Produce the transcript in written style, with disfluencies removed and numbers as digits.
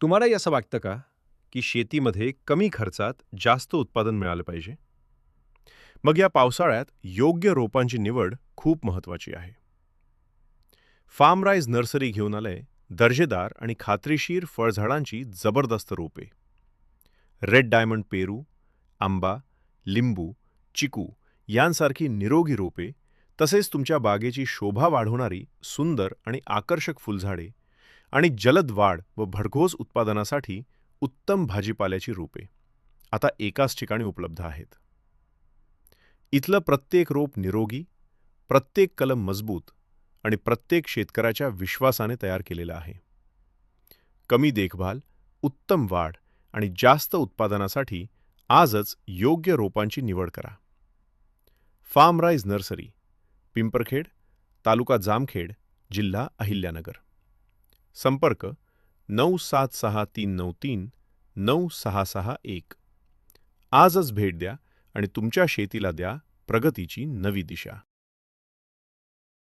तुम्हालाही असं वाटतं का, की शेतीमध्ये कमी खर्चात जास्त उत्पादन मिळालं पाहिजे? मग या पावसाळ्यात योग्य रोपांची निवड खूप महत्त्वाची आहे. फार्म राईज नर्सरी घेऊन आलंय दर्जेदार आणि खात्रीशीर फळझाडांची जबरदस्त रोपे. रेड डायमंड पेरू, आंबा, लिंबू, चिकू यांसारखी निरोगी रोपे, तसेच तुमच्या बागेची शोभा वाढवणारी सुंदर आणि आकर्षक फुलझाडे आणि जलद वाढ व भरघोस उत्पादनासाठी उत्तम भाजीपाल्याची रोपे आता एकाच ठिकाणी उपलब्ध आहेत. इथलं प्रत्येक रोप निरोगी, प्रत्येक कलम मजबूत आणि प्रत्येक शेतकऱ्याच्या विश्वासाने तयार केलेलं आहे. कमी देखभाल, उत्तम वाढ आणि जास्त उत्पादनासाठी आजच योग्य रोपांची निवड करा. फार्म राईज नर्सरी, पिंपरखेड, तालुका जामखेड, जिल्हा अहिल्यानगर. संपर्क 9763939661. आजच भेट द्या आणि तुमच्या शेतीला द्या प्रगतीची नवी दिशा.